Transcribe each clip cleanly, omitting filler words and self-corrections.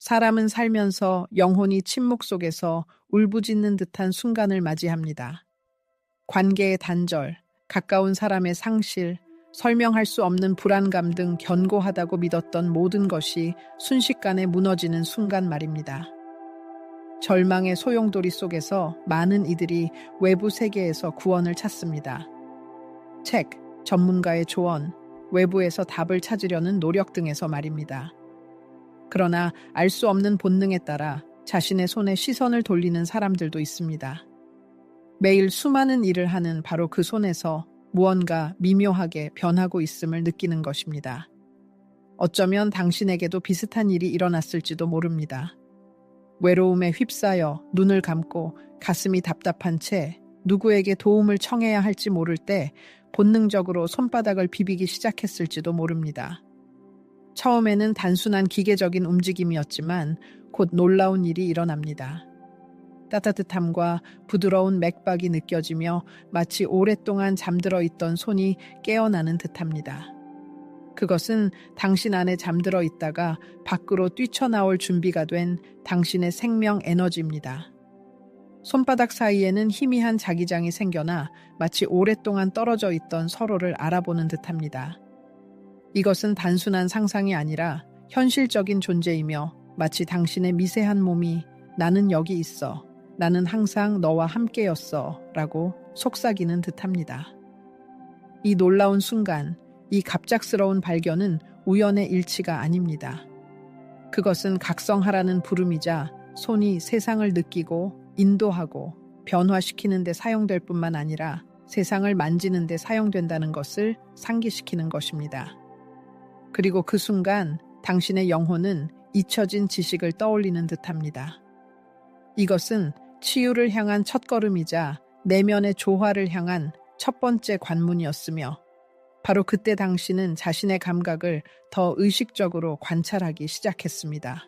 사람은 살면서 영혼이 침묵 속에서 울부짖는 듯한 순간을 맞이합니다. 관계의 단절, 가까운 사람의 상실, 설명할 수 없는 불안감 등 견고하다고 믿었던 모든 것이 순식간에 무너지는 순간 말입니다. 절망의 소용돌이 속에서 많은 이들이 외부 세계에서 구원을 찾습니다. 책, 전문가의 조언, 외부에서 답을 찾으려는 노력 등에서 말입니다. 그러나 알 수 없는 본능에 따라 자신의 손에 시선을 돌리는 사람들도 있습니다. 매일 수많은 일을 하는 바로 그 손에서 무언가 미묘하게 변하고 있음을 느끼는 것입니다. 어쩌면 당신에게도 비슷한 일이 일어났을지도 모릅니다. 외로움에 휩싸여 눈을 감고 가슴이 답답한 채 누구에게 도움을 청해야 할지 모를 때 본능적으로 손바닥을 비비기 시작했을지도 모릅니다. 처음에는 단순한 기계적인 움직임이었지만 곧 놀라운 일이 일어납니다. 따뜻함과 부드러운 맥박이 느껴지며 마치 오랫동안 잠들어 있던 손이 깨어나는 듯합니다. 그것은 당신 안에 잠들어 있다가 밖으로 뛰쳐나올 준비가 된 당신의 생명 에너지입니다. 손바닥 사이에는 희미한 자기장이 생겨나 마치 오랫동안 떨어져 있던 서로를 알아보는 듯합니다. 이것은 단순한 상상이 아니라 현실적인 존재이며 마치 당신의 미세한 몸이 나는 여기 있어, 나는 항상 너와 함께였어 라고 속삭이는 듯합니다. 이 놀라운 순간, 이 갑작스러운 발견은 우연의 일치가 아닙니다. 그것은 각성하라는 부름이자 손이 세상을 느끼고 인도하고 변화시키는 데 사용될 뿐만 아니라 세상을 만지는 데 사용된다는 것을 상기시키는 것입니다. 그리고 그 순간 당신의 영혼은 잊혀진 지식을 떠올리는 듯합니다. 이것은 치유를 향한 첫걸음이자 내면의 조화를 향한 첫 번째 관문이었으며 바로 그때 당신은 자신의 감각을 더 의식적으로 관찰하기 시작했습니다.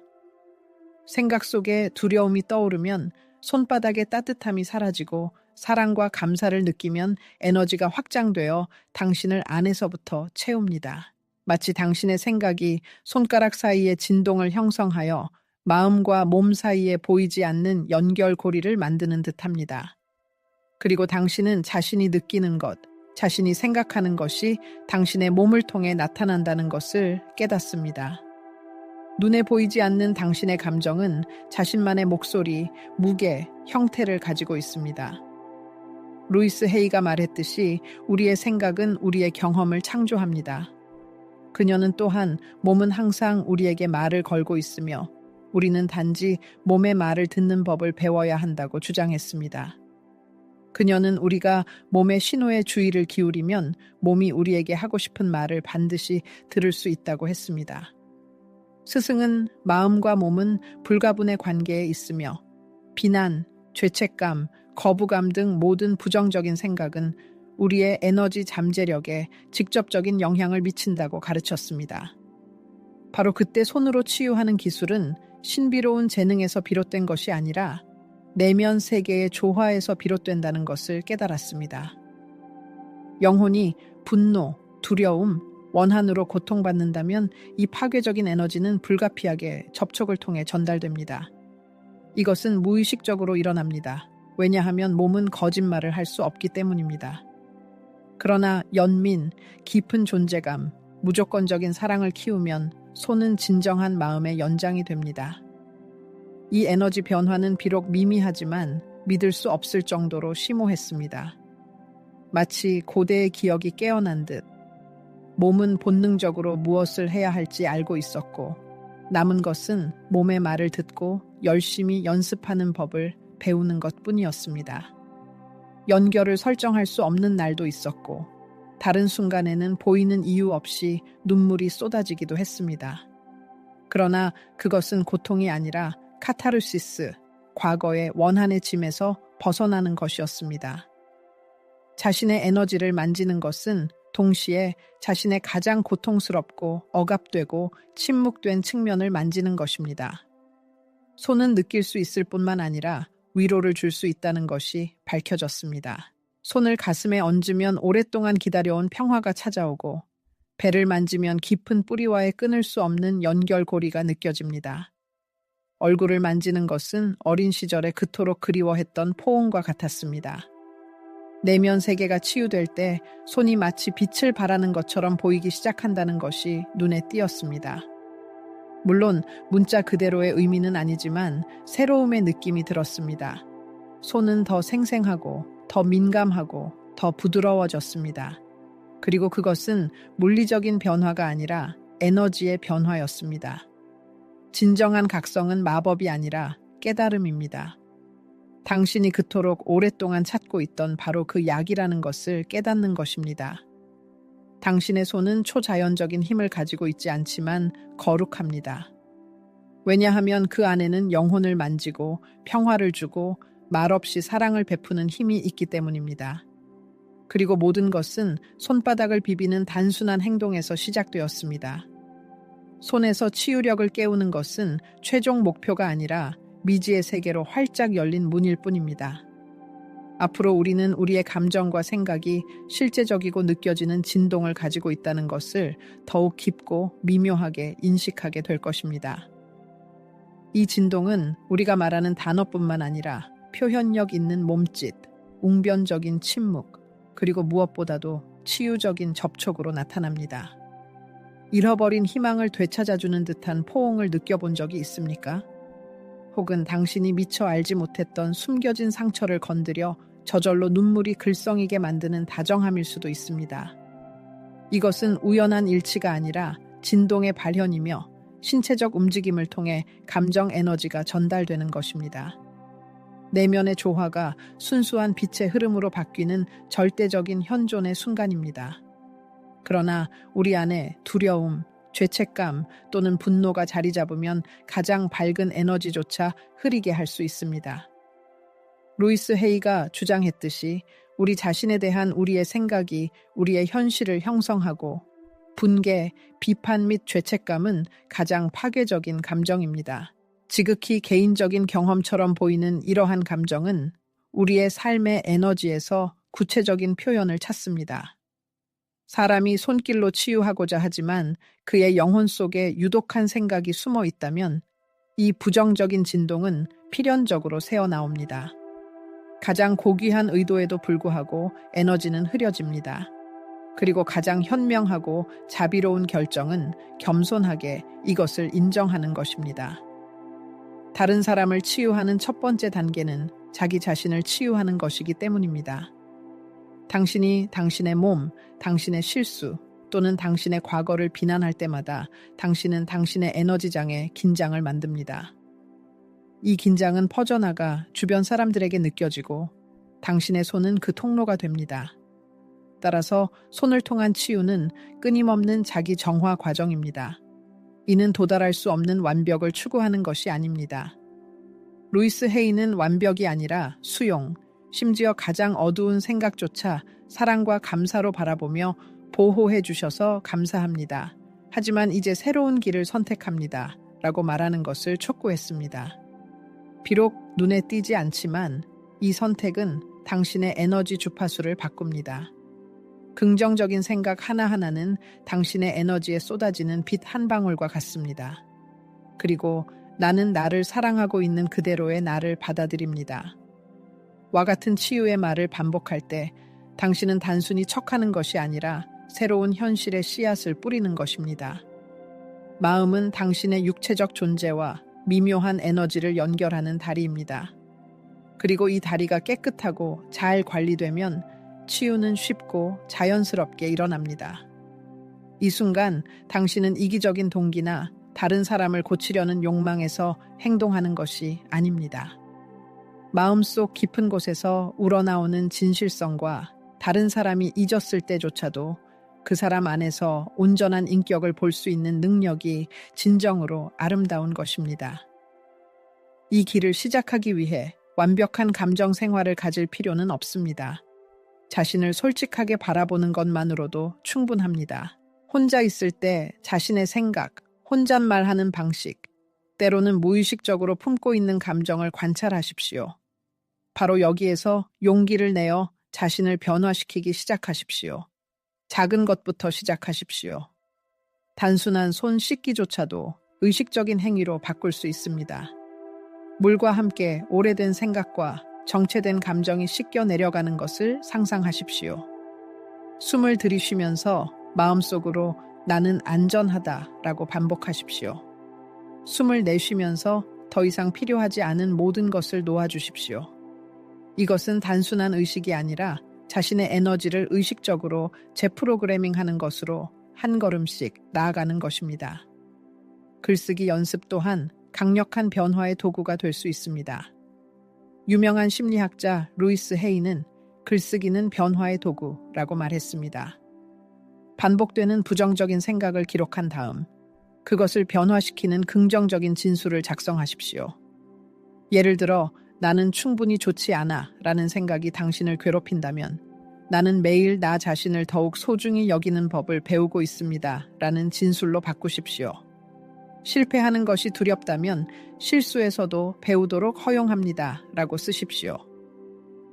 생각 속에 두려움이 떠오르면 손바닥의 따뜻함이 사라지고 사랑과 감사를 느끼면 에너지가 확장되어 당신을 안에서부터 채웁니다. 마치 당신의 생각이 손가락 사이에 진동을 형성하여 마음과 몸 사이에 보이지 않는 연결고리를 만드는 듯합니다. 그리고 당신은 자신이 느끼는 것, 자신이 생각하는 것이 당신의 몸을 통해 나타난다는 것을 깨닫습니다. 눈에 보이지 않는 당신의 감정은 자신만의 목소리, 무게, 형태를 가지고 있습니다. 루이스 헤이가 말했듯이 우리의 생각은 우리의 경험을 창조합니다. 그녀는 또한 몸은 항상 우리에게 말을 걸고 있으며 우리는 단지 몸의 말을 듣는 법을 배워야 한다고 주장했습니다. 그녀는 우리가 몸의 신호에 주의를 기울이면 몸이 우리에게 하고 싶은 말을 반드시 들을 수 있다고 했습니다. 스승은 마음과 몸은 불가분의 관계에 있으며 비난, 죄책감, 거부감 등 모든 부정적인 생각은 우리의 에너지 잠재력에 직접적인 영향을 미친다고 가르쳤습니다. 바로 그때 손으로 치유하는 기술은 신비로운 재능에서 비롯된 것이 아니라 내면 세계의 조화에서 비롯된다는 것을 깨달았습니다. 영혼이 분노, 두려움, 원한으로 고통받는다면 이 파괴적인 에너지는 불가피하게 접촉을 통해 전달됩니다. 이것은 무의식적으로 일어납니다. 왜냐하면 몸은 거짓말을 할 수 없기 때문입니다. 그러나 연민, 깊은 존재감, 무조건적인 사랑을 키우면 손은 진정한 마음의 연장이 됩니다. 이 에너지 변화는 비록 미미하지만 믿을 수 없을 정도로 심오했습니다. 마치 고대의 기억이 깨어난 듯 몸은 본능적으로 무엇을 해야 할지 알고 있었고 남은 것은 몸의 말을 듣고 열심히 연습하는 법을 배우는 것뿐이었습니다. 연결을 설정할 수 없는 날도 있었고 다른 순간에는 보이는 이유 없이 눈물이 쏟아지기도 했습니다. 그러나 그것은 고통이 아니라 카타르시스, 과거의 원한의 짐에서 벗어나는 것이었습니다. 자신의 에너지를 만지는 것은 동시에 자신의 가장 고통스럽고 억압되고 침묵된 측면을 만지는 것입니다. 손은 느낄 수 있을 뿐만 아니라 위로를 줄 수 있다는 것이 밝혀졌습니다. 손을 가슴에 얹으면 오랫동안 기다려온 평화가 찾아오고 배를 만지면 깊은 뿌리와의 끊을 수 없는 연결고리가 느껴집니다. 얼굴을 만지는 것은 어린 시절에 그토록 그리워했던 포옹과 같았습니다. 내면 세계가 치유될 때 손이 마치 빛을 발하는 것처럼 보이기 시작한다는 것이 눈에 띄었습니다. 물론 문자 그대로의 의미는 아니지만 새로움의 느낌이 들었습니다. 손은 더 생생하고 더 민감하고 더 부드러워졌습니다. 그리고 그것은 물리적인 변화가 아니라 에너지의 변화였습니다. 진정한 각성은 마법이 아니라 깨달음입니다. 당신이 그토록 오랫동안 찾고 있던 바로 그 약이라는 것을 깨닫는 것입니다. 당신의 손은 초자연적인 힘을 가지고 있지 않지만 거룩합니다. 왜냐하면 그 안에는 영혼을 만지고 평화를 주고 말없이 사랑을 베푸는 힘이 있기 때문입니다. 그리고 모든 것은 손바닥을 비비는 단순한 행동에서 시작되었습니다. 손에서 치유력을 깨우는 것은 최종 목표가 아니라 미지의 세계로 활짝 열린 문일 뿐입니다. 앞으로 우리는 우리의 감정과 생각이 실제적이고 느껴지는 진동을 가지고 있다는 것을 더욱 깊고 미묘하게 인식하게 될 것입니다. 이 진동은 우리가 말하는 단어뿐만 아니라 표현력 있는 몸짓, 웅변적인 침묵, 그리고 무엇보다도 치유적인 접촉으로 나타납니다. 잃어버린 희망을 되찾아주는 듯한 포옹을 느껴본 적이 있습니까? 혹은 당신이 미처 알지 못했던 숨겨진 상처를 건드려 저절로 눈물이 글썽이게 만드는 다정함일 수도 있습니다. 이것은 우연한 일치가 아니라 진동의 발현이며 신체적 움직임을 통해 감정 에너지가 전달되는 것입니다. 내면의 조화가 순수한 빛의 흐름으로 바뀌는 절대적인 현존의 순간입니다. 그러나 우리 안에 두려움, 죄책감 또는 분노가 자리 잡으면 가장 밝은 에너지조차 흐리게 할 수 있습니다. 루이스 헤이가 주장했듯이 우리 자신에 대한 우리의 생각이 우리의 현실을 형성하고 분개, 비판 및 죄책감은 가장 파괴적인 감정입니다. 지극히 개인적인 경험처럼 보이는 이러한 감정은 우리의 삶의 에너지에서 구체적인 표현을 찾습니다. 사람이 손길로 치유하고자 하지만 그의 영혼 속에 유독한 생각이 숨어 있다면 이 부정적인 진동은 필연적으로 새어나옵니다. 가장 고귀한 의도에도 불구하고 에너지는 흐려집니다. 그리고 가장 현명하고 자비로운 결정은 겸손하게 이것을 인정하는 것입니다. 다른 사람을 치유하는 첫 번째 단계는 자기 자신을 치유하는 것이기 때문입니다. 당신이 당신의 몸, 당신의 실수 또는 당신의 과거를 비난할 때마다 당신은 당신의 에너지장에 긴장을 만듭니다. 이 긴장은 퍼져나가 주변 사람들에게 느껴지고 당신의 손은 그 통로가 됩니다. 따라서 손을 통한 치유는 끊임없는 자기 정화 과정입니다. 이는 도달할 수 없는 완벽을 추구하는 것이 아닙니다. 루이스 헤이는 완벽이 아니라 수용, 심지어 가장 어두운 생각조차 사랑과 감사로 바라보며 보호해 주셔서 감사합니다. 하지만 이제 새로운 길을 선택합니다. 라고 말하는 것을 촉구했습니다. 비록 눈에 띄지 않지만 이 선택은 당신의 에너지 주파수를 바꿉니다. 긍정적인 생각 하나하나는 당신의 에너지에 쏟아지는 빛 한 방울과 같습니다. 그리고 나는 나를 사랑하고 있는 그대로의 나를 받아들입니다. 와 같은 치유의 말을 반복할 때 당신은 단순히 척하는 것이 아니라 새로운 현실의 씨앗을 뿌리는 것입니다. 마음은 당신의 육체적 존재와 미묘한 에너지를 연결하는 다리입니다. 그리고 이 다리가 깨끗하고 잘 관리되면 치유는 쉽고 자연스럽게 일어납니다. 이 순간 당신은 이기적인 동기나 다른 사람을 고치려는 욕망에서 행동하는 것이 아닙니다. 마음속 깊은 곳에서 우러나오는 진실성과 다른 사람이 잊었을 때조차도 그 사람 안에서 온전한 인격을 볼 수 있는 능력이 진정으로 아름다운 것입니다. 이 길을 시작하기 위해 완벽한 감정 생활을 가질 필요는 없습니다. 자신을 솔직하게 바라보는 것만으로도 충분합니다. 혼자 있을 때 자신의 생각, 혼잣말하는 방식, 때로는 무의식적으로 품고 있는 감정을 관찰하십시오. 바로 여기에서 용기를 내어 자신을 변화시키기 시작하십시오. 작은 것부터 시작하십시오. 단순한 손 씻기조차도 의식적인 행위로 바꿀 수 있습니다. 물과 함께 오래된 생각과 정체된 감정이 씻겨 내려가는 것을 상상하십시오. 숨을 들이쉬면서 마음속으로 나는 안전하다라고 반복하십시오. 숨을 내쉬면서 더 이상 필요하지 않은 모든 것을 놓아주십시오. 이것은 단순한 의식이 아니라 자신의 에너지를 의식적으로 재프로그래밍하는 것으로 한 걸음씩 나아가는 것입니다. 글쓰기 연습 또한 강력한 변화의 도구가 될 수 있습니다. 유명한 심리학자 루이스 헤이는 글쓰기는 변화의 도구라고 말했습니다. 반복되는 부정적인 생각을 기록한 다음 그것을 변화시키는 긍정적인 진술을 작성하십시오. 예를 들어 나는 충분히 좋지 않아 라는 생각이 당신을 괴롭힌다면 나는 매일 나 자신을 더욱 소중히 여기는 법을 배우고 있습니다 라는 진술로 바꾸십시오. 실패하는 것이 두렵다면 실수에서도 배우도록 허용합니다 라고 쓰십시오.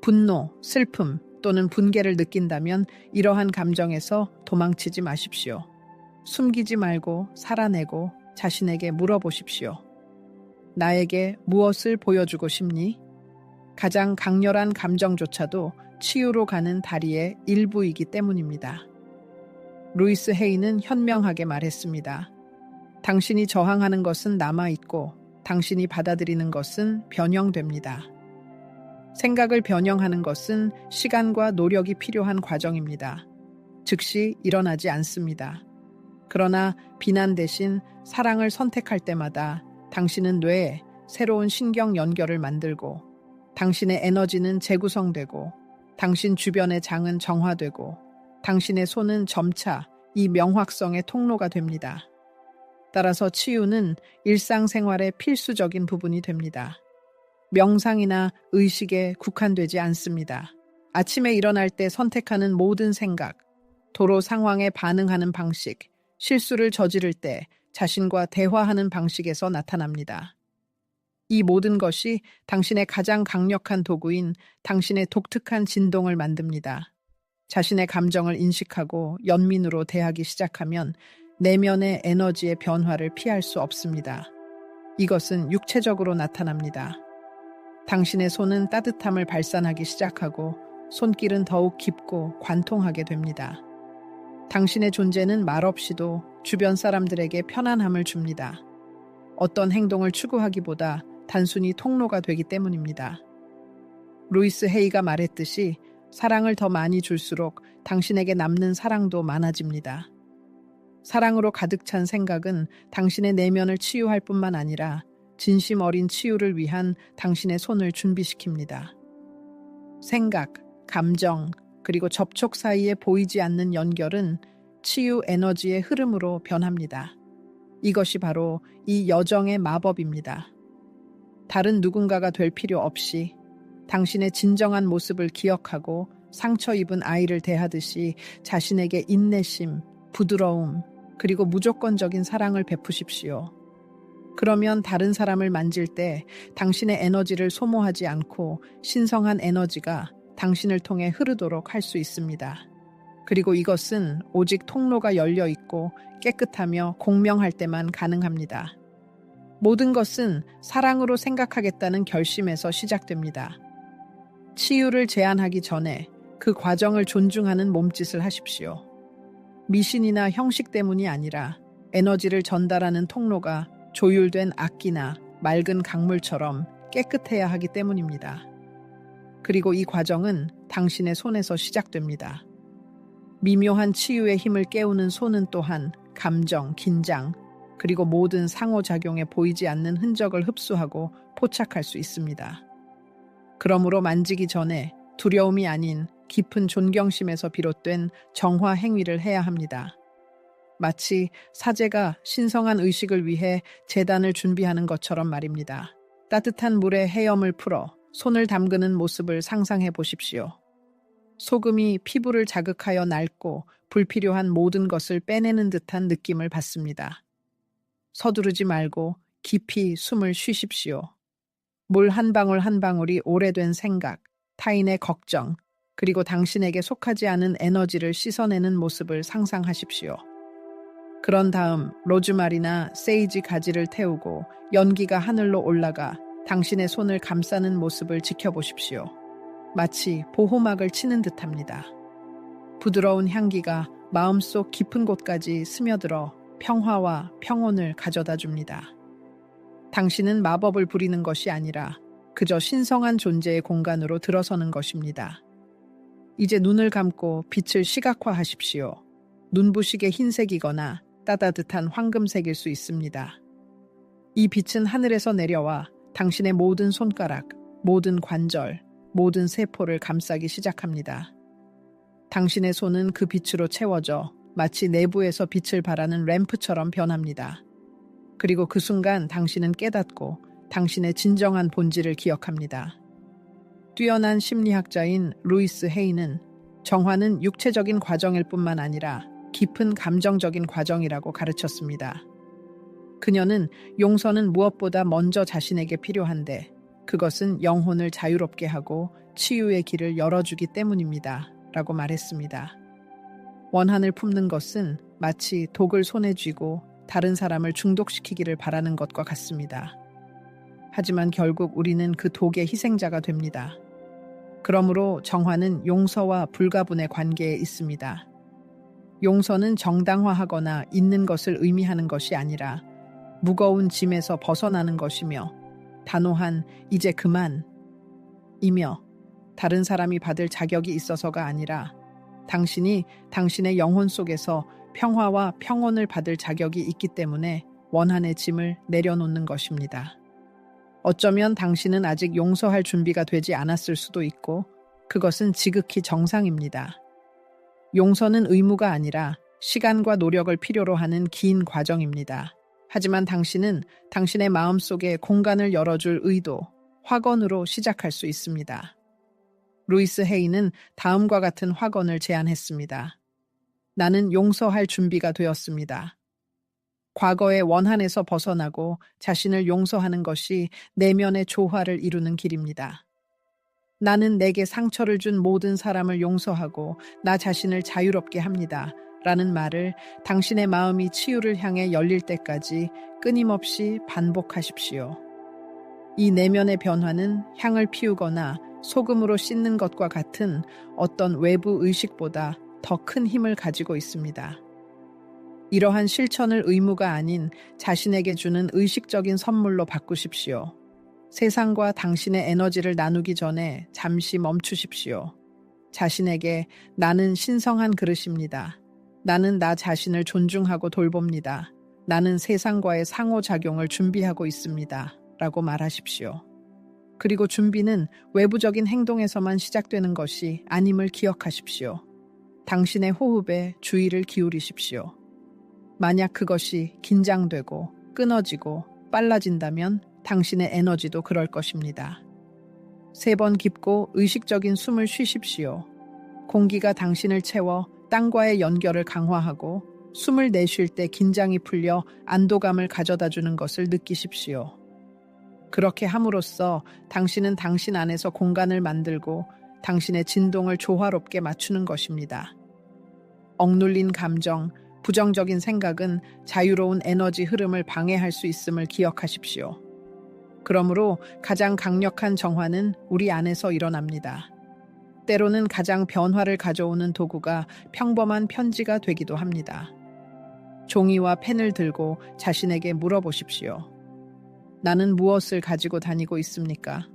분노, 슬픔 또는 분개를 느낀다면 이러한 감정에서 도망치지 마십시오. 숨기지 말고 살아내고 자신에게 물어보십시오. 나에게 무엇을 보여주고 싶니? 가장 강렬한 감정조차도 치유로 가는 다리의 일부이기 때문입니다. 루이스 헤이는 현명하게 말했습니다. 당신이 저항하는 것은 남아있고 당신이 받아들이는 것은 변형됩니다. 생각을 변형하는 것은 시간과 노력이 필요한 과정입니다. 즉시 일어나지 않습니다. 그러나 비난 대신 사랑을 선택할 때마다 당신은 뇌에 새로운 신경 연결을 만들고 당신의 에너지는 재구성되고 당신 주변의 장은 정화되고 당신의 손은 점차 이 명확성의 통로가 됩니다. 따라서 치유는 일상생활의 필수적인 부분이 됩니다. 명상이나 의식에 국한되지 않습니다. 아침에 일어날 때 선택하는 모든 생각, 도로 상황에 반응하는 방식, 실수를 저지를 때 자신과 대화하는 방식에서 나타납니다. 이 모든 것이 당신의 가장 강력한 도구인 당신의 독특한 진동을 만듭니다. 자신의 감정을 인식하고 연민으로 대하기 시작하면 내면의 에너지의 변화를 피할 수 없습니다. 이것은 육체적으로 나타납니다. 당신의 손은 따뜻함을 발산하기 시작하고 손길은 더욱 깊고 관통하게 됩니다. 당신의 존재는 말없이도 주변 사람들에게 편안함을 줍니다. 어떤 행동을 추구하기보다 단순히 통로가 되기 때문입니다. 루이스 헤이가 말했듯이 사랑을 더 많이 줄수록 당신에게 남는 사랑도 많아집니다. 사랑으로 가득 찬 생각은 당신의 내면을 치유할 뿐만 아니라 진심 어린 치유를 위한 당신의 손을 준비시킵니다. 생각, 감정, 그리고 접촉 사이에 보이지 않는 연결은 치유 에너지의 흐름으로 변합니다. 이것이 바로 이 여정의 마법입니다. 다른 누군가가 될 필요 없이 당신의 진정한 모습을 기억하고 상처 입은 아이를 대하듯이 자신에게 인내심, 부드러움, 그리고 무조건적인 사랑을 베푸십시오. 그러면 다른 사람을 만질 때 당신의 에너지를 소모하지 않고 신성한 에너지가 당신을 통해 흐르도록 할 수 있습니다. 그리고 이것은 오직 통로가 열려 있고 깨끗하며 공명할 때만 가능합니다. 모든 것은 사랑으로 생각하겠다는 결심에서 시작됩니다. 치유를 제안하기 전에 그 과정을 존중하는 몸짓을 하십시오. 미신이나 형식 때문이 아니라 에너지를 전달하는 통로가 조율된 악기나 맑은 강물처럼 깨끗해야 하기 때문입니다. 그리고 이 과정은 당신의 손에서 시작됩니다. 미묘한 치유의 힘을 깨우는 손은 또한 감정, 긴장, 그리고 모든 상호작용에 보이지 않는 흔적을 흡수하고 포착할 수 있습니다. 그러므로 만지기 전에 두려움이 아닌 깊은 존경심에서 비롯된 정화 행위를 해야 합니다. 마치 사제가 신성한 의식을 위해 제단을 준비하는 것처럼 말입니다. 따뜻한 물에 헤엄을 풀어 손을 담그는 모습을 상상해 보십시오. 소금이 피부를 자극하여 낡고 불필요한 모든 것을 빼내는 듯한 느낌을 받습니다. 서두르지 말고 깊이 숨을 쉬십시오. 물 한 방울 한 방울이 오래된 생각, 타인의 걱정, 그리고 당신에게 속하지 않은 에너지를 씻어내는 모습을 상상하십시오. 그런 다음 로즈마리나 세이지 가지를 태우고 연기가 하늘로 올라가 당신의 손을 감싸는 모습을 지켜보십시오. 마치 보호막을 치는 듯합니다. 부드러운 향기가 마음속 깊은 곳까지 스며들어 평화와 평온을 가져다 줍니다. 당신은 마법을 부리는 것이 아니라 그저 신성한 존재의 공간으로 들어서는 것입니다. 이제 눈을 감고 빛을 시각화하십시오. 눈부시게 흰색이거나 따뜻한 황금색일 수 있습니다. 이 빛은 하늘에서 내려와 당신의 모든 손가락, 모든 관절, 모든 세포를 감싸기 시작합니다. 당신의 손은 그 빛으로 채워져 마치 내부에서 빛을 발하는 램프처럼 변합니다. 그리고 그 순간 당신은 깨닫고 당신의 진정한 본질을 기억합니다. 뛰어난 심리학자인 루이스 헤이는 정화는 육체적인 과정일 뿐만 아니라 깊은 감정적인 과정이라고 가르쳤습니다. 그녀는 용서는 무엇보다 먼저 자신에게 필요한데 그것은 영혼을 자유롭게 하고 치유의 길을 열어주기 때문입니다. 라고 말했습니다. 원한을 품는 것은 마치 독을 손에 쥐고 다른 사람을 중독시키기를 바라는 것과 같습니다. 하지만 결국 우리는 그 독의 희생자가 됩니다. 그러므로 정화는 용서와 불가분의 관계에 있습니다. 용서는 정당화하거나 있는 것을 의미하는 것이 아니라 무거운 짐에서 벗어나는 것이며 단호한 이제 그만이며 다른 사람이 받을 자격이 있어서가 아니라 당신이 당신의 영혼 속에서 평화와 평온을 받을 자격이 있기 때문에 원한의 짐을 내려놓는 것입니다. 어쩌면 당신은 아직 용서할 준비가 되지 않았을 수도 있고 그것은 지극히 정상입니다. 용서는 의무가 아니라 시간과 노력을 필요로 하는 긴 과정입니다. 하지만 당신은 당신의 마음속에 공간을 열어줄 의도, 확언으로 시작할 수 있습니다. 루이스 헤이는 다음과 같은 확언을 제안했습니다. 나는 용서할 준비가 되었습니다. 과거의 원한에서 벗어나고 자신을 용서하는 것이 내면의 조화를 이루는 길입니다. 나는 내게 상처를 준 모든 사람을 용서하고 나 자신을 자유롭게 합니다. 라는 말을 당신의 마음이 치유를 향해 열릴 때까지 끊임없이 반복하십시오. 이 내면의 변화는 향을 피우거나 소금으로 씻는 것과 같은 어떤 외부 의식보다 더 큰 힘을 가지고 있습니다. 이러한 실천을 의무가 아닌 자신에게 주는 의식적인 선물로 바꾸십시오. 세상과 당신의 에너지를 나누기 전에 잠시 멈추십시오. 자신에게 나는 신성한 그릇입니다. 나는 나 자신을 존중하고 돌봅니다. 나는 세상과의 상호작용을 준비하고 있습니다. 라고 말하십시오. 그리고 준비는 외부적인 행동에서만 시작되는 것이 아님을 기억하십시오. 당신의 호흡에 주의를 기울이십시오. 만약 그것이 긴장되고 끊어지고 빨라진다면 당신의 에너지도 그럴 것입니다. 3번 깊고 의식적인 숨을 쉬십시오. 공기가 당신을 채워 땅과의 연결을 강화하고 숨을 내쉴 때 긴장이 풀려 안도감을 가져다 주는 것을 느끼십시오. 그렇게 함으로써 당신은 당신 안에서 공간을 만들고 당신의 진동을 조화롭게 맞추는 것입니다. 억눌린 감정, 부정적인 생각은 자유로운 에너지 흐름을 방해할 수 있음을 기억하십시오. 그러므로 가장 강력한 정화는 우리 안에서 일어납니다. 때로는 가장 변화를 가져오는 도구가 평범한 편지가 되기도 합니다. 종이와 펜을 들고 자신에게 물어보십시오. 나는 무엇을 가지고 다니고 있습니까?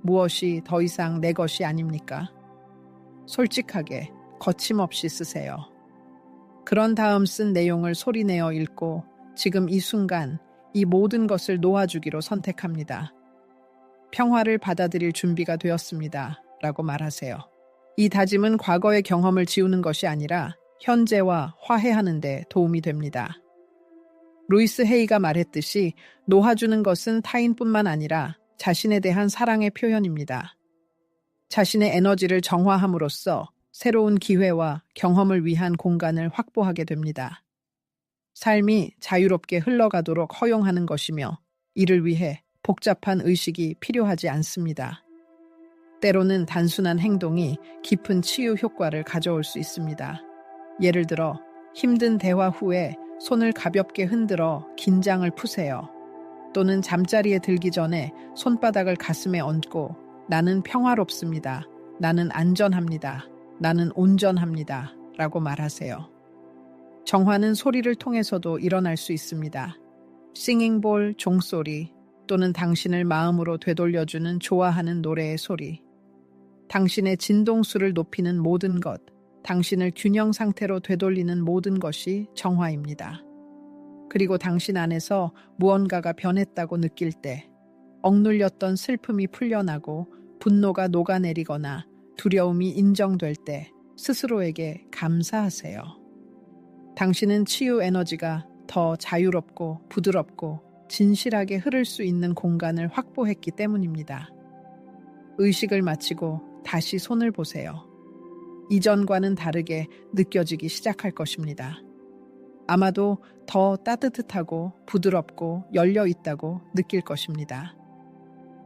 무엇이 더 이상 내 것이 아닙니까? 솔직하게, 거침없이 쓰세요. 그런 다음 쓴 내용을 소리내어 읽고 지금 이 순간 이 모든 것을 놓아주기로 선택합니다. 평화를 받아들일 준비가 되었습니다. 라고 말하세요. 이 다짐은 과거의 경험을 지우는 것이 아니라 현재와 화해하는 데 도움이 됩니다. 루이스 헤이가 말했듯이 놓아주는 것은 타인뿐만 아니라 자신에 대한 사랑의 표현입니다. 자신의 에너지를 정화함으로써 새로운 기회와 경험을 위한 공간을 확보하게 됩니다. 삶이 자유롭게 흘러가도록 허용하는 것이며 이를 위해 복잡한 의식이 필요하지 않습니다. 때로는 단순한 행동이 깊은 치유 효과를 가져올 수 있습니다. 예를 들어 힘든 대화 후에 손을 가볍게 흔들어 긴장을 푸세요. 또는 잠자리에 들기 전에 손바닥을 가슴에 얹고 나는 평화롭습니다. 나는 안전합니다. 나는 온전합니다. 라고 말하세요. 정화는 소리를 통해서도 일어날 수 있습니다. 싱잉볼 종소리 또는 당신을 마음으로 되돌려주는 좋아하는 노래의 소리. 당신의 진동수를 높이는 모든 것, 당신을 균형 상태로 되돌리는 모든 것이 정화입니다. 그리고 당신 안에서 무언가가 변했다고 느낄 때, 억눌렸던 슬픔이 풀려나고 분노가 녹아내리거나 두려움이 인정될 때 스스로에게 감사하세요. 당신은 치유 에너지가 더 자유롭고 부드럽고 진실하게 흐를 수 있는 공간을 확보했기 때문입니다. 의식을 마치고 다시 손을 보세요. 이전과는 다르게 느껴지기 시작할 것입니다. 아마도 더 따뜻하고 부드럽고 열려 있다고 느낄 것입니다.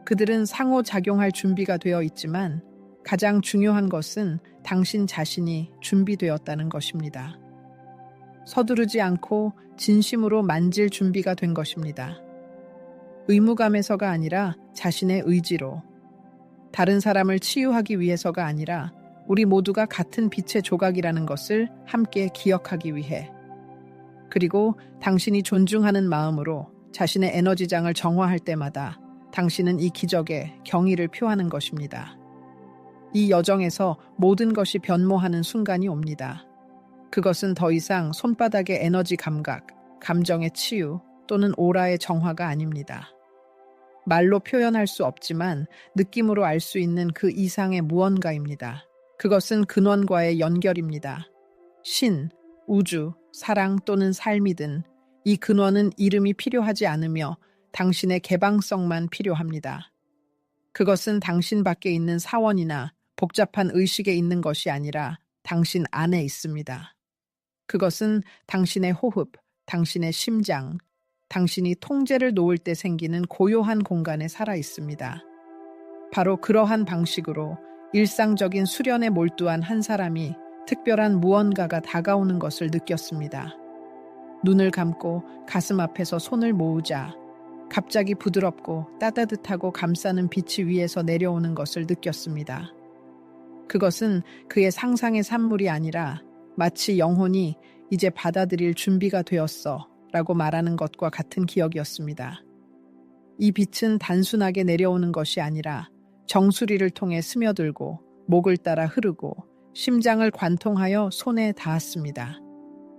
그들은 상호작용할 준비가 되어 있지만 가장 중요한 것은 당신 자신이 준비되었다는 것입니다. 서두르지 않고 진심으로 만질 준비가 된 것입니다. 의무감에서가 아니라 자신의 의지로, 다른 사람을 치유하기 위해서가 아니라 우리 모두가 같은 빛의 조각이라는 것을 함께 기억하기 위해, 그리고 당신이 존중하는 마음으로 자신의 에너지장을 정화할 때마다 당신은 이 기적에 경의를 표하는 것입니다. 이 여정에서 모든 것이 변모하는 순간이 옵니다. 그것은 더 이상 손바닥의 에너지 감각, 감정의 치유 또는 오라의 정화가 아닙니다. 말로 표현할 수 없지만 느낌으로 알 수 있는 그 이상의 무언가입니다. 그것은 근원과의 연결입니다. 신, 우주, 사랑 또는 삶이든 이 근원은 이름이 필요하지 않으며 당신의 개방성만 필요합니다. 그것은 당신 밖에 있는 사원이나 복잡한 의식에 있는 것이 아니라 당신 안에 있습니다. 그것은 당신의 호흡, 당신의 심장, 당신이 통제를 놓을 때 생기는 고요한 공간에 살아 있습니다. 바로 그러한 방식으로 일상적인 수련에 몰두한 한 사람이 특별한 무언가가 다가오는 것을 느꼈습니다. 눈을 감고 가슴 앞에서 손을 모으자 갑자기 부드럽고 따뜻하고 감싸는 빛이 위에서 내려오는 것을 느꼈습니다. 그것은 그의 상상의 산물이 아니라 마치 영혼이 이제 받아들일 준비가 되었어 라고 말하는 것과 같은 기억이었습니다. 이 빛은 단순하게 내려오는 것이 아니라 정수리를 통해 스며들고 목을 따라 흐르고 심장을 관통하여 손에 닿았습니다.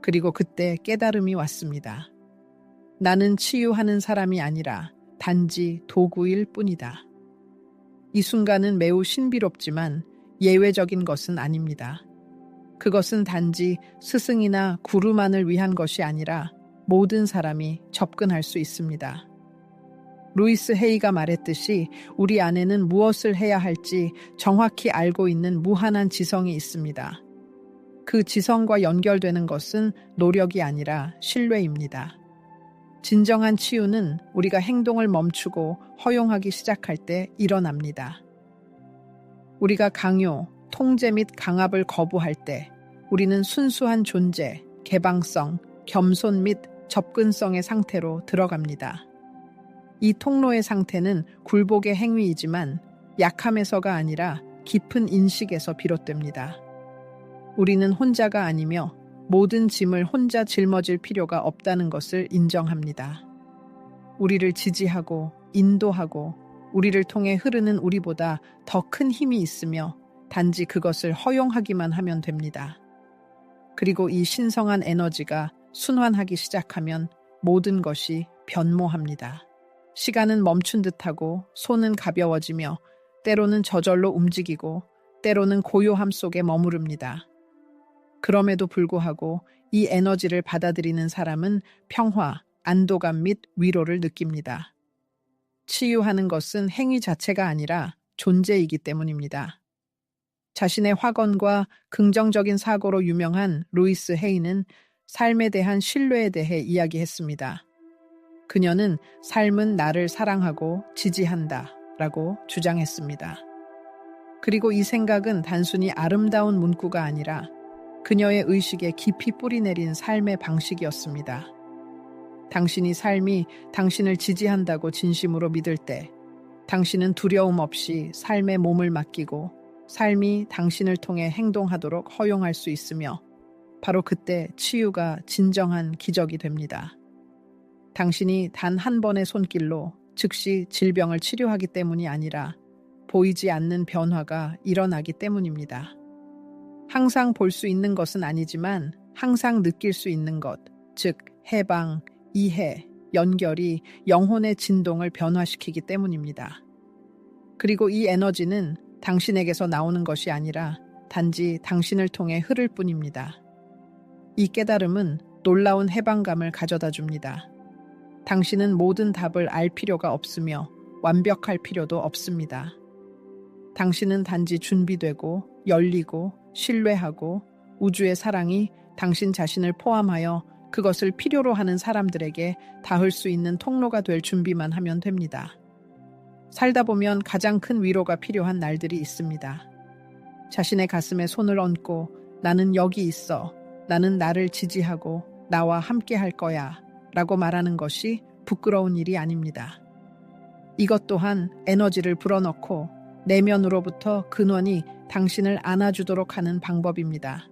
그리고 그때 깨달음이 왔습니다. 나는 치유하는 사람이 아니라 단지 도구일 뿐이다. 이 순간은 매우 신비롭지만 예외적인 것은 아닙니다. 그것은 단지 스승이나 구루만을 위한 것이 아니라 모든 사람이 접근할 수 있습니다. 루이스 헤이가 말했듯이 우리 안에는 무엇을 해야 할지 정확히 알고 있는 무한한 지성이 있습니다. 그 지성과 연결되는 것은 노력이 아니라 신뢰입니다. 진정한 치유는 우리가 행동을 멈추고 허용하기 시작할 때 일어납니다. 우리가 강요, 통제 및 강압을 거부할 때 우리는 순수한 존재, 개방성, 겸손 및 접근성의 상태로 들어갑니다. 이 통로의 상태는 굴복의 행위이지만 약함에서가 아니라 깊은 인식에서 비롯됩니다. 우리는 혼자가 아니며 모든 짐을 혼자 짊어질 필요가 없다는 것을 인정합니다. 우리를 지지하고 인도하고 우리를 통해 흐르는 우리보다 더 큰 힘이 있으며 단지 그것을 허용하기만 하면 됩니다. 그리고 이 신성한 에너지가 순환하기 시작하면 모든 것이 변모합니다. 시간은 멈춘 듯하고 손은 가벼워지며 때로는 저절로 움직이고 때로는 고요함 속에 머무릅니다. 그럼에도 불구하고 이 에너지를 받아들이는 사람은 평화, 안도감 및 위로를 느낍니다. 치유하는 것은 행위 자체가 아니라 존재이기 때문입니다. 자신의 확언과 긍정적인 사고로 유명한 루이스 헤이는 삶에 대한 신뢰에 대해 이야기했습니다. 그녀는 삶은 나를 사랑하고 지지한다 라고 주장했습니다. 그리고 이 생각은 단순히 아름다운 문구가 아니라 그녀의 의식에 깊이 뿌리내린 삶의 방식이었습니다. 당신이 삶이 당신을 지지한다고 진심으로 믿을 때, 당신은 두려움 없이 삶에 몸을 맡기고 삶이 당신을 통해 행동하도록 허용할 수 있으며, 바로 그때 치유가 진정한 기적이 됩니다. 당신이 단 한 번의 손길로 즉시 질병을 치료하기 때문이 아니라 보이지 않는 변화가 일어나기 때문입니다. 항상 볼 수 있는 것은 아니지만 항상 느낄 수 있는 것, 즉 해방, 이해, 연결이 영혼의 진동을 변화시키기 때문입니다. 그리고 이 에너지는 당신에게서 나오는 것이 아니라 단지 당신을 통해 흐를 뿐입니다. 이 깨달음은 놀라운 해방감을 가져다 줍니다. 당신은 모든 답을 알 필요가 없으며 완벽할 필요도 없습니다. 당신은 단지 준비되고 열리고 신뢰하고 우주의 사랑이 당신 자신을 포함하여 그것을 필요로 하는 사람들에게 닿을 수 있는 통로가 될 준비만 하면 됩니다. 살다 보면 가장 큰 위로가 필요한 날들이 있습니다. 자신의 가슴에 손을 얹고 나는 여기 있어, 나는 나를 지지하고 나와 함께 할 거야 라고 말하는 것이 부끄러운 일이 아닙니다. 이것 또한 에너지를 불어넣고 내면으로부터 근원이 당신을 안아주도록 하는 방법입니다.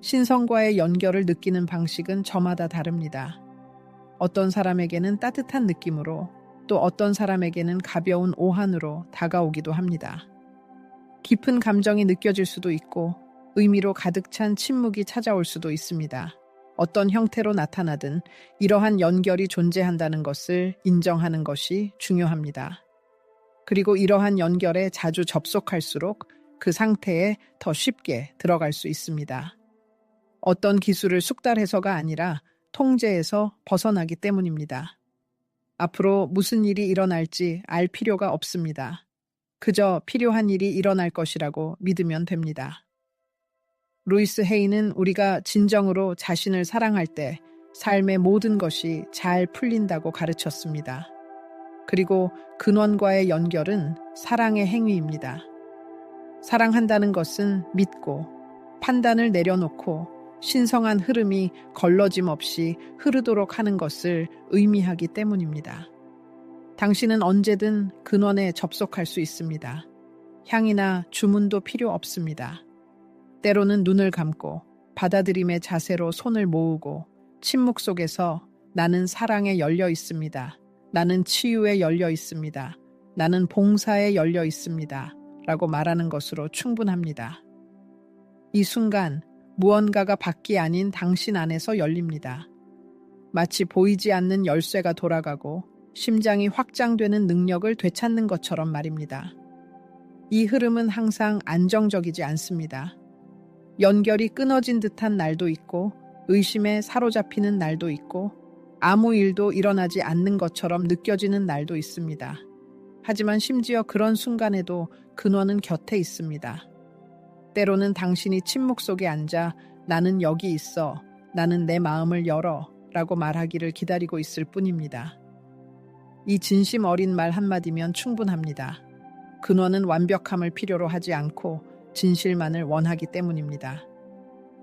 신성과의 연결을 느끼는 방식은 저마다 다릅니다. 어떤 사람에게는 따뜻한 느낌으로, 또 어떤 사람에게는 가벼운 오한으로 다가오기도 합니다. 깊은 감정이 느껴질 수도 있고 의미로 가득 찬 침묵이 찾아올 수도 있습니다. 어떤 형태로 나타나든 이러한 연결이 존재한다는 것을 인정하는 것이 중요합니다. 그리고 이러한 연결에 자주 접속할수록 그 상태에 더 쉽게 들어갈 수 있습니다. 어떤 기술을 숙달해서가 아니라 통제에서 벗어나기 때문입니다. 앞으로 무슨 일이 일어날지 알 필요가 없습니다. 그저 필요한 일이 일어날 것이라고 믿으면 됩니다. 루이스 헤이는 우리가 진정으로 자신을 사랑할 때 삶의 모든 것이 잘 풀린다고 가르쳤습니다. 그리고 근원과의 연결은 사랑의 행위입니다. 사랑한다는 것은 믿고 판단을 내려놓고 신성한 흐름이 걸러짐 없이 흐르도록 하는 것을 의미하기 때문입니다. 당신은 언제든 근원에 접속할 수 있습니다. 향이나 주문도 필요 없습니다. 때로는 눈을 감고 받아들임의 자세로 손을 모으고 침묵 속에서 나는 사랑에 열려 있습니다. 나는 치유에 열려 있습니다. 나는 봉사에 열려 있습니다. 라고 말하는 것으로 충분합니다. 이 순간 무언가가 밖이 아닌 당신 안에서 열립니다. 마치 보이지 않는 열쇠가 돌아가고 심장이 확장되는 능력을 되찾는 것처럼 말입니다. 이 흐름은 항상 안정적이지 않습니다. 연결이 끊어진 듯한 날도 있고 의심에 사로잡히는 날도 있고 아무 일도 일어나지 않는 것처럼 느껴지는 날도 있습니다. 하지만 심지어 그런 순간에도 근원은 곁에 있습니다. 때로는 당신이 침묵 속에 앉아 나는 여기 있어, 나는 내 마음을 열어 라고 말하기를 기다리고 있을 뿐입니다. 이 진심 어린 말 한마디면 충분합니다. 근원은 완벽함을 필요로 하지 않고 진실만을 원하기 때문입니다.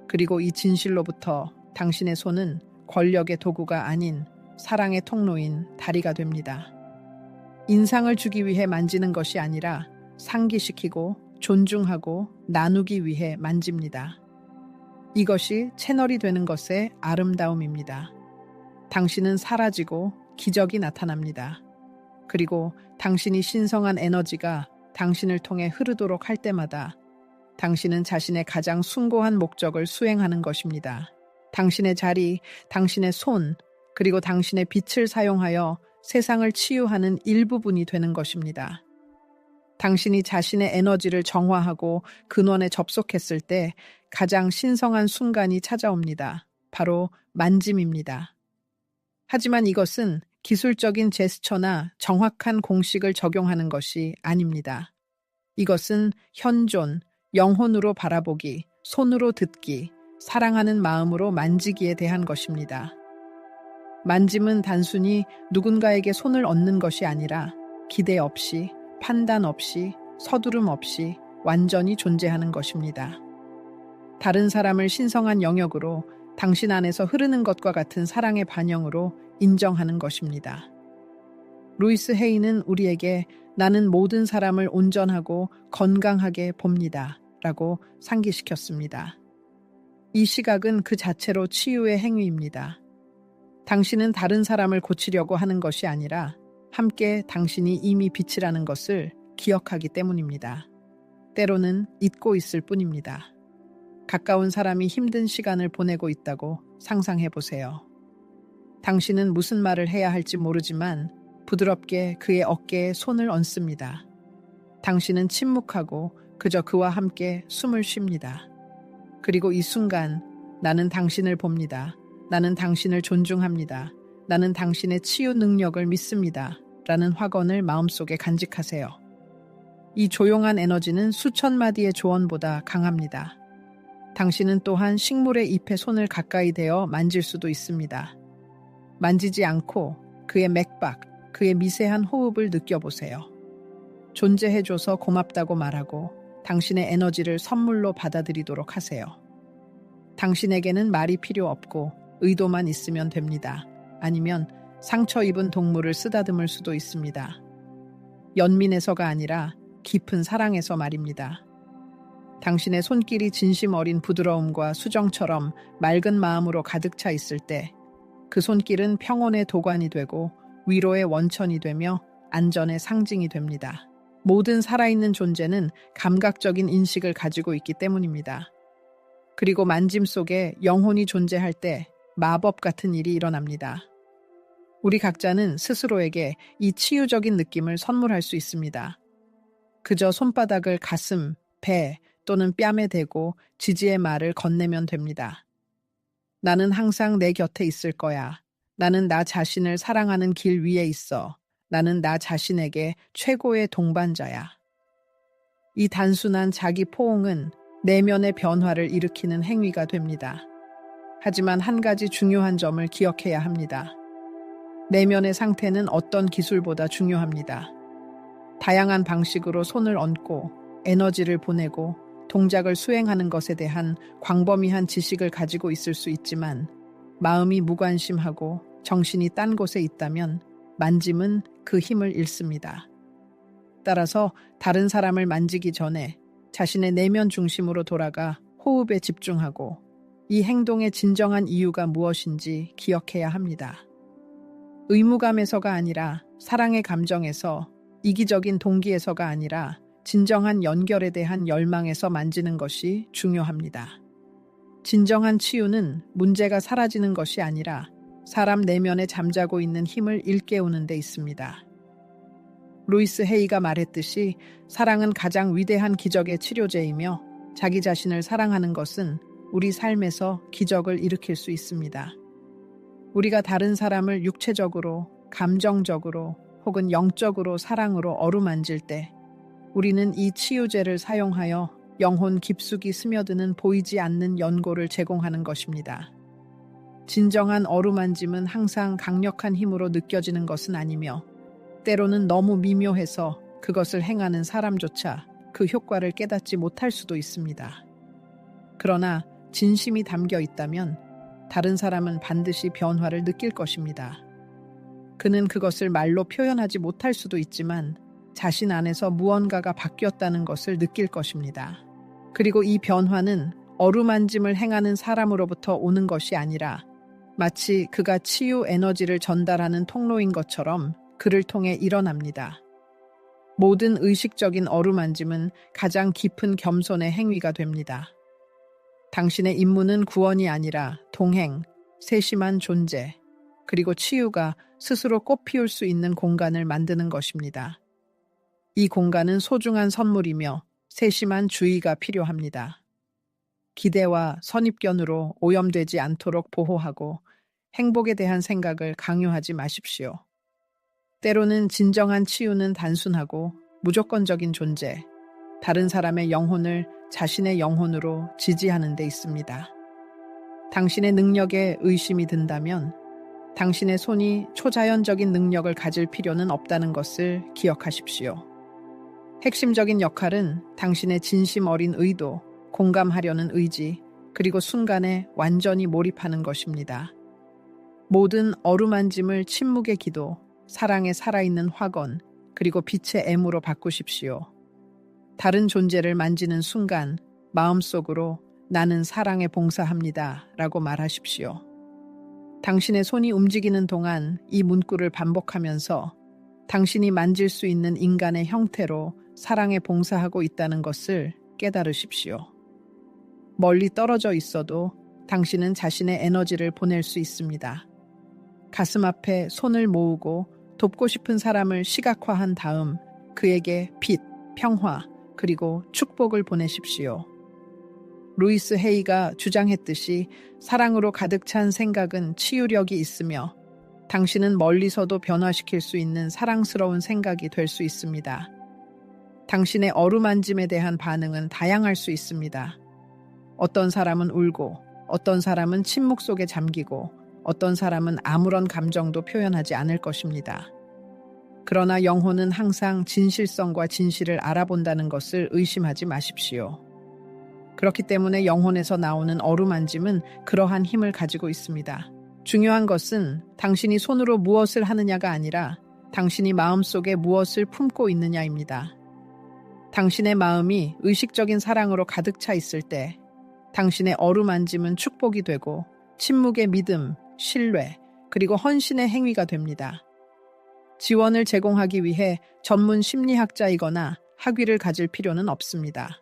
그리고 이 진실로부터 당신의 손은 권력의 도구가 아닌 사랑의 통로인 다리가 됩니다. 인상을 주기 위해 만지는 것이 아니라 상기시키고 존중하고 나누기 위해 만집니다. 이것이 채널이 되는 것의 아름다움입니다. 당신은 사라지고 기적이 나타납니다. 그리고 당신이 신성한 에너지가 당신을 통해 흐르도록 할 때마다 당신은 자신의 가장 숭고한 목적을 수행하는 것입니다. 당신의 자리, 당신의 손, 그리고 당신의 빛을 사용하여 세상을 치유하는 일부분이 되는 것입니다. 당신이 자신의 에너지를 정화하고 근원에 접속했을 때 가장 신성한 순간이 찾아옵니다. 바로 만짐입니다. 하지만 이것은 기술적인 제스처나 정확한 공식을 적용하는 것이 아닙니다. 이것은 현존, 영혼으로 바라보기, 손으로 듣기, 사랑하는 마음으로 만지기에 대한 것입니다. 만짐은 단순히 누군가에게 손을 얹는 것이 아니라 기대 없이, 판단 없이, 서두름 없이 완전히 존재하는 것입니다. 다른 사람을 신성한 영역으로 당신 안에서 흐르는 것과 같은 사랑의 반영으로 인정하는 것입니다. 루이스 헤이는 우리에게 나는 모든 사람을 온전하고 건강하게 봅니다. 라고 상기시켰습니다. 이 시각은 그 자체로 치유의 행위입니다. 당신은 다른 사람을 고치려고 하는 것이 아니라 함께 당신이 이미 빛이라는 것을 기억하기 때문입니다. 때로는 잊고 있을 뿐입니다. 가까운 사람이 힘든 시간을 보내고 있다고 상상해 보세요. 당신은 무슨 말을 해야 할지 모르지만 부드럽게 그의 어깨에 손을 얹습니다. 당신은 침묵하고 그저 그와 함께 숨을 쉽니다. 그리고 이 순간 나는 당신을 봅니다. 나는 당신을 존중합니다. 나는 당신의 치유 능력을 믿습니다. 라는 확언을 마음속에 간직하세요. 이 조용한 에너지는 수천 마디의 조언보다 강합니다. 당신은 또한 식물의 잎에 손을 가까이 대어 만질 수도 있습니다. 만지지 않고 그의 맥박, 그의 미세한 호흡을 느껴보세요. 존재해줘서 고맙다고 말하고 당신의 에너지를 선물로 받아들이도록 하세요. 당신에게는 말이 필요 없고 의도만 있으면 됩니다. 아니면 상처 입은 동물을 쓰다듬을 수도 있습니다. 연민에서가 아니라 깊은 사랑에서 말입니다. 당신의 손길이 진심 어린 부드러움과 수정처럼 맑은 마음으로 가득 차 있을 때 그 손길은 평온의 도관이 되고 위로의 원천이 되며 안전의 상징이 됩니다. 모든 살아있는 존재는 감각적인 인식을 가지고 있기 때문입니다. 그리고 만짐 속에 영혼이 존재할 때 마법 같은 일이 일어납니다. 우리 각자는 스스로에게 이 치유적인 느낌을 선물할 수 있습니다. 그저 손바닥을 가슴, 배 또는 뺨에 대고 지지의 말을 건네면 됩니다. 나는 항상 내 곁에 있을 거야. 나는 나 자신을 사랑하는 길 위에 있어. 나는 나 자신에게 최고의 동반자야. 이 단순한 자기 포옹은 내면의 변화를 일으키는 행위가 됩니다. 하지만 한 가지 중요한 점을 기억해야 합니다. 내면의 상태는 어떤 기술보다 중요합니다. 다양한 방식으로 손을 얹고 에너지를 보내고 동작을 수행하는 것에 대한 광범위한 지식을 가지고 있을 수 있지만 마음이 무관심하고 정신이 딴 곳에 있다면 만짐은 그 힘을 잃습니다. 따라서 다른 사람을 만지기 전에 자신의 내면 중심으로 돌아가 호흡에 집중하고 이 행동의 진정한 이유가 무엇인지 기억해야 합니다. 의무감에서가 아니라 사랑의 감정에서, 이기적인 동기에서가 아니라 진정한 연결에 대한 열망에서 만지는 것이 중요합니다. 진정한 치유는 문제가 사라지는 것이 아니라 사람 내면에 잠자고 있는 힘을 일깨우는 데 있습니다. 루이스 헤이가 말했듯이 사랑은 가장 위대한 기적의 치료제이며 자기 자신을 사랑하는 것은 우리 삶에서 기적을 일으킬 수 있습니다. 우리가 다른 사람을 육체적으로, 감정적으로 혹은 영적으로 사랑으로 어루만질 때 우리는 이 치유제를 사용하여 영혼 깊숙이 스며드는 보이지 않는 연고를 제공하는 것입니다. 진정한 어루만짐은 항상 강력한 힘으로 느껴지는 것은 아니며 때로는 너무 미묘해서 그것을 행하는 사람조차 그 효과를 깨닫지 못할 수도 있습니다. 그러나 진심이 담겨 있다면 다른 사람은 반드시 변화를 느낄 것입니다. 그는 그것을 말로 표현하지 못할 수도 있지만 자신 안에서 무언가가 바뀌었다는 것을 느낄 것입니다. 그리고 이 변화는 어루만짐을 행하는 사람으로부터 오는 것이 아니라 마치 그가 치유 에너지를 전달하는 통로인 것처럼 그를 통해 일어납니다. 모든 의식적인 어루만짐은 가장 깊은 겸손의 행위가 됩니다. 당신의 임무는 구원이 아니라 동행, 세심한 존재, 그리고 치유가 스스로 꽃피울 수 있는 공간을 만드는 것입니다. 이 공간은 소중한 선물이며 세심한 주의가 필요합니다. 기대와 선입견으로 오염되지 않도록 보호하고 행복에 대한 생각을 강요하지 마십시오. 때로는 진정한 치유는 단순하고 무조건적인 존재, 다른 사람의 영혼을 자신의 영혼으로 지지하는 데 있습니다. 당신의 능력에 의심이 든다면 당신의 손이 초자연적인 능력을 가질 필요는 없다는 것을 기억하십시오. 핵심적인 역할은 당신의 진심 어린 의도, 공감하려는 의지, 그리고 순간에 완전히 몰입하는 것입니다. 모든 어루만짐을 침묵의 기도, 사랑에 살아있는 확언, 그리고 빛의 M으로 바꾸십시오. 다른 존재를 만지는 순간 마음속으로 나는 사랑에 봉사합니다 라고 말하십시오. 당신의 손이 움직이는 동안 이 문구를 반복하면서 당신이 만질 수 있는 인간의 형태로 사랑에 봉사하고 있다는 것을 깨달으십시오. 멀리 떨어져 있어도 당신은 자신의 에너지를 보낼 수 있습니다. 가슴 앞에 손을 모으고 돕고 싶은 사람을 시각화한 다음 그에게 빛, 평화, 그리고 축복을 보내십시오. 루이스 헤이가 주장했듯이 사랑으로 가득 찬 생각은 치유력이 있으며 당신은 멀리서도 변화시킬 수 있는 사랑스러운 생각이 될 수 있습니다. 당신의 어루만짐에 대한 반응은 다양할 수 있습니다. 어떤 사람은 울고, 어떤 사람은 침묵 속에 잠기고, 어떤 사람은 아무런 감정도 표현하지 않을 것입니다. 그러나 영혼은 항상 진실성과 진실을 알아본다는 것을 의심하지 마십시오. 그렇기 때문에 영혼에서 나오는 어루만짐은 그러한 힘을 가지고 있습니다. 중요한 것은 당신이 손으로 무엇을 하느냐가 아니라 당신이 마음속에 무엇을 품고 있느냐입니다. 당신의 마음이 의식적인 사랑으로 가득 차 있을 때 당신의 어루만짐은 축복이 되고 침묵의 믿음, 신뢰, 그리고 헌신의 행위가 됩니다. 지원을 제공하기 위해 전문 심리학자이거나 학위를 가질 필요는 없습니다.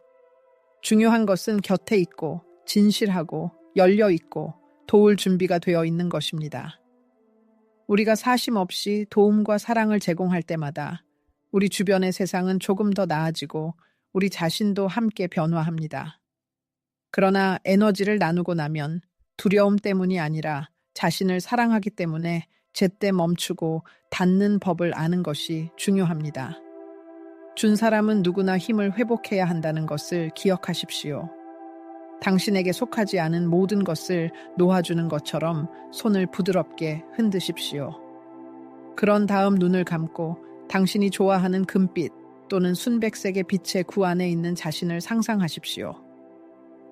중요한 것은 곁에 있고 진실하고 열려 있고 도울 준비가 되어 있는 것입니다. 우리가 사심 없이 도움과 사랑을 제공할 때마다 우리 주변의 세상은 조금 더 나아지고 우리 자신도 함께 변화합니다. 그러나 에너지를 나누고 나면 두려움 때문이 아니라 자신을 사랑하기 때문에 제때 멈추고 닫는 법을 아는 것이 중요합니다. 준 사람은 누구나 힘을 회복해야 한다는 것을 기억하십시오. 당신에게 속하지 않은 모든 것을 놓아주는 것처럼 손을 부드럽게 흔드십시오. 그런 다음 눈을 감고 당신이 좋아하는 금빛 또는 순백색의 빛의 구 안에 있는 자신을 상상하십시오.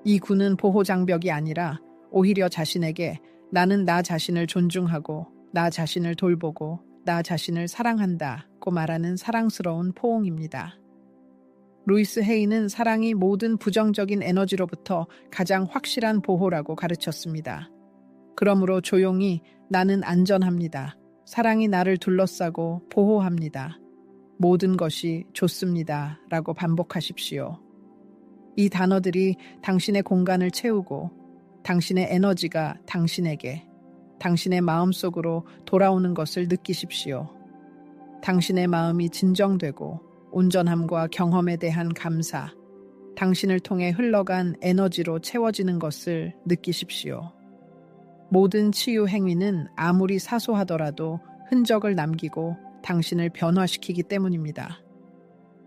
이 구는 보호 장벽이 아니라 오히려 자신에게 나는 나 자신을 존중하고 나 자신을 돌보고 나 자신을 사랑한다고 말하는 사랑스러운 포옹입니다. 루이스 헤이는 사랑이 모든 부정적인 에너지로부터 가장 확실한 보호라고 가르쳤습니다. 그러므로 조용히 나는 안전합니다. 사랑이 나를 둘러싸고 보호합니다. 모든 것이 좋습니다. 라고 반복하십시오. 이 단어들이 당신의 공간을 채우고 당신의 에너지가 당신에게, 당신의 마음속으로 돌아오는 것을 느끼십시오. 당신의 마음이 진정되고 온전함과 경험에 대한 감사, 당신을 통해 흘러간 에너지로 채워지는 것을 느끼십시오. 모든 치유 행위는 아무리 사소하더라도 흔적을 남기고 당신을 변화시키기 때문입니다.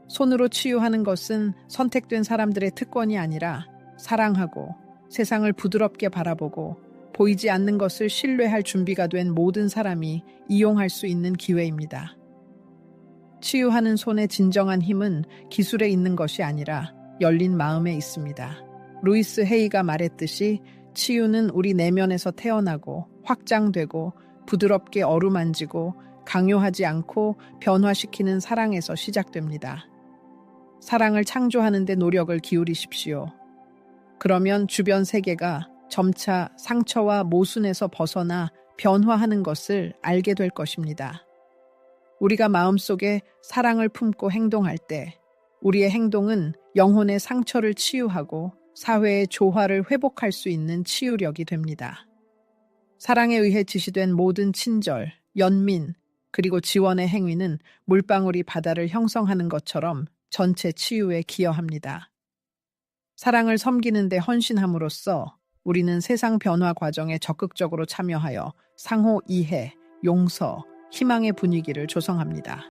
손으로 치유하는 것은 선택된 사람들의 특권이 아니라 사랑하고 세상을 부드럽게 바라보고 보이지 않는 것을 신뢰할 준비가 된 모든 사람이 이용할 수 있는 기회입니다. 치유하는 손의 진정한 힘은 기술에 있는 것이 아니라 열린 마음에 있습니다. 루이스 헤이가 말했듯이 치유는 우리 내면에서 태어나고 확장되고 부드럽게 어루만지고 강요하지 않고 변화시키는 사랑에서 시작됩니다. 사랑을 창조하는 데 노력을 기울이십시오. 그러면 주변 세계가 점차 상처와 모순에서 벗어나 변화하는 것을 알게 될 것입니다. 우리가 마음속에 사랑을 품고 행동할 때 우리의 행동은 영혼의 상처를 치유하고 사회의 조화를 회복할 수 있는 치유력이 됩니다. 사랑에 의해 지시된 모든 친절, 연민, 그리고 지원의 행위는 물방울이 바다를 형성하는 것처럼 전체 치유에 기여합니다. 사랑을 섬기는 데 헌신함으로써 우리는 세상 변화 과정에 적극적으로 참여하여 상호 이해, 용서, 희망의 분위기를 조성합니다.